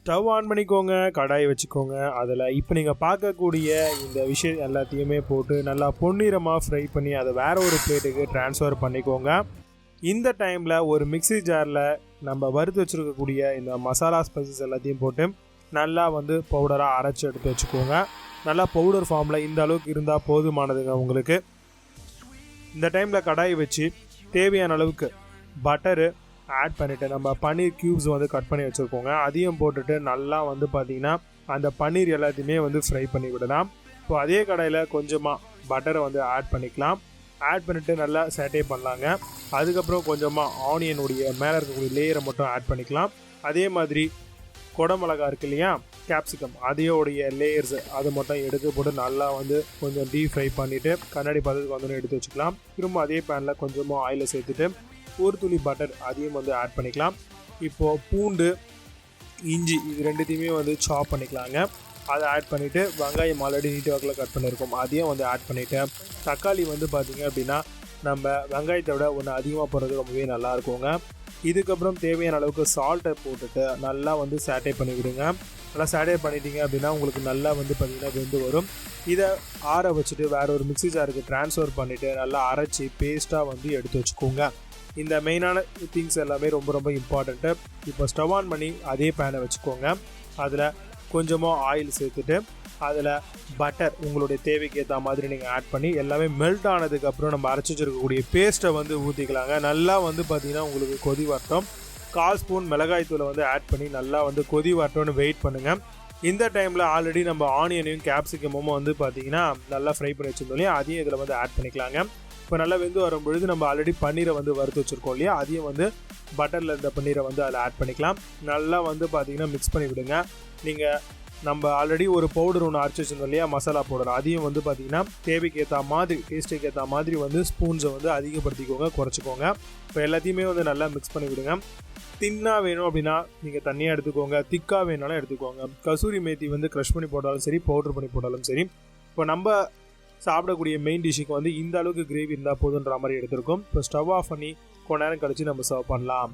Stove on பண்ணிக்கோங்க, கடாயை வச்சுக்கோங்க. அதில் இப்போ நீங்கள் பார்க்கக்கூடிய இந்த விஷயம் எல்லாத்தையுமே போட்டு நல்லா பொன்னிறமாக ஃப்ரை பண்ணி அதை வேறு ஒரு பிளேட்டுக்கு ட்ரான்ஸ்ஃபர் பண்ணிக்கோங்க. இந்த டைமில் ஒரு மிக்ஸி ஜாரில் நம்ம வறுத்து வச்சுருக்கக்கூடிய இந்த மசாலா ஸ்பைசஸ் எல்லாத்தையும் போட்டு நல்லா வந்து பவுடராக அரைச்சி எடுத்து வச்சுக்கோங்க. நல்லா பவுடர் ஃபார்மில் இந்த அளவுக்கு இருந்தால் போதுமானதுங்க உங்களுக்கு. இந்த டைமில் கடாயை வச்சு தேவையான அளவுக்கு பட்டரு ஆட் பண்ணிவிட்டு நம்ம பன்னீர் க்யூப்ஸ் வந்து கட் பண்ணி வச்சுருக்கோங்க. அதையும் போட்டுட்டு நல்லா வந்து பார்த்திங்கன்னா அந்த பன்னீர் எல்லாத்தையுமே வந்து ஃப்ரை பண்ணி விடலாம். இப்போ அதே கடாயில் கொஞ்சமாக பட்டரை வந்து ஆட் பண்ணிக்கலாம். ஆட் பண்ணிவிட்டு நல்லா சேட்டே பண்ணலாங்க. அதுக்கப்புறம் கொஞ்சமாக ஆனியனுடைய மேலே இருக்கக்கூடிய லேயரை மட்டும் ஆட் பண்ணிக்கலாம். அதே மாதிரி குடமிளகா இருக்கு இல்லையா, கேப்சிகம், அதையோடைய லேயர்ஸ் அதை மட்டும் எடுத்து போட்டு நல்லா வந்து கொஞ்சம் டீப் ஃப்ரை பண்ணிவிட்டு கண்ணாடி பதத்துக்கு வந்து எடுத்து வச்சுக்கலாம். திரும்ப அதே பேனில் கொஞ்சமாக ஆயிலை சேர்த்துட்டு ஒரு துளி பட்டர் அதையும் வந்து ஆட் பண்ணிக்கலாம். இப்போது பூண்டு, இஞ்சி இது ரெண்டுத்தையுமே வந்து சாப் பண்ணிக்கலாங்க. அதை ஆட் பண்ணிவிட்டு வெங்காயம் ஆல்ரெடி நீட்டு வாக்கில் கட் பண்ணியிருக்கோம் அதையும் வந்து ஆட் பண்ணிவிட்டு தக்காளி வந்து பார்த்திங்க அப்படின்னா நம்ம வெங்காயத்தை விட ஒன்று அதிகமாக போடுறது ரொம்பவே நல்லா இருக்குங்க. இதுக்கப்புறம் தேவையான அளவுக்கு சால்ட்டை போட்டுட்டு நல்லா வந்து சேட்டே பண்ணி விடுங்க. நல்லா சேட்டே பண்ணிட்டீங்க அப்படின்னா உங்களுக்கு நல்லா வந்து பார்த்திங்கன்னா வெந்து வரும். இதை ஆற வச்சுட்டு வேறு ஒரு மிக்ஸி ஜாருக்கு ட்ரான்ஸ்ஃபர் பண்ணிவிட்டு நல்லா அரைச்சி பேஸ்ட்டாக வந்து எடுத்து வச்சுக்கோங்க. இந்த மெயினான திங்ஸ் எல்லாமே ரொம்ப ரொம்ப இம்பார்ட்டண்ட்டு. இப்போ ஸ்டவ் ஆன் பண்ணி அதே பேனை வச்சுக்கோங்க. அதில் கொஞ்சமாக ஆயில் சேர்த்துட்டு அதில் பட்டர் உங்களுடைய தேவைக்கு ஏற்ற மாதிரி நீங்கள் ஆட் பண்ணி எல்லாமே மெல்ட் ஆனதுக்கப்புறம் நம்ம அரைச்சி வச்சுருக்கக்கூடிய பேஸ்ட்டை வந்து ஊற்றிக்கலாங்க. நல்லா வந்து பார்த்திங்கன்னா உங்களுக்கு கொதி வரட்டும். 1/4 ஸ்பூன் மிளகாய்த்தூளை வந்து ஆட் பண்ணி நல்லா வந்து கொதி வரட்டும்னு வெயிட் பண்ணுங்கள். இந்த டைமில் ஆல்ரெடி நம்ம ஆனியனையும் கேப்சிகமும் வந்து பார்த்திங்கன்னா நல்லா ஃப்ரை பண்ணி வச்சுருந்தோம் இல்லையா, அதையும் இதில் வந்து ஆட் பண்ணிக்கலாங்க. இப்போ நல்லா வெந்து வரும்பொழுது நம்ம ஆல்ரெடி பன்னீரை வந்து வறுத்து வச்சுருக்கோம் இல்லையா, அதையும் வந்து பட்டரில் இருந்த பன்னீரை வந்து அதில் ஆட் பண்ணிக்கலாம். நல்லா வந்து பார்த்திங்கன்னா மிக்ஸ் பண்ணி விடுங்க. நீங்கள் நம்ம ஆல்ரெடி ஒரு பவுடர் ஒன்று அரைச்சி வச்சுருந்தோம் இல்லையா, மசாலா பவுடர், அதையும் வந்து பார்த்திங்கன்னா தேவைக்கு ஏற்ற மாதிரி டேஸ்ட்டுக்கு ஏற்ற மாதிரி வந்து ஸ்பூன்ஸை வந்து அதிகப்படுத்திக்கோங்க, குறைச்சிக்கோங்க. இப்போ எல்லாத்தையுமே வந்து நல்லா மிக்ஸ் பண்ணி விடுங்க. தின்னாக வேணும் அப்படின்னா நீங்கள் தண்ணியாக எடுத்துக்கோங்க, திக்காக வேணாலும் எடுத்துக்கோங்க. கசூரி மேத்தி வந்து க்ரஷ் பண்ணி போட்டாலும் சரி, பவுடர் பண்ணி போட்டாலும் சரி. இப்போ நம்ம சாப்பிடக்கூடிய மெயின் டிஷ்ஷுக்கு வந்து இந்த அளவுக்கு கிரேவி இருந்தால் போதுன்ற மாதிரி எடுத்துருக்கோம். இப்போ ஸ்டவ் ஆஃப் பண்ணி கொஞ்ச நேரம் கழித்து நம்ம சர்வ் பண்ணலாம்.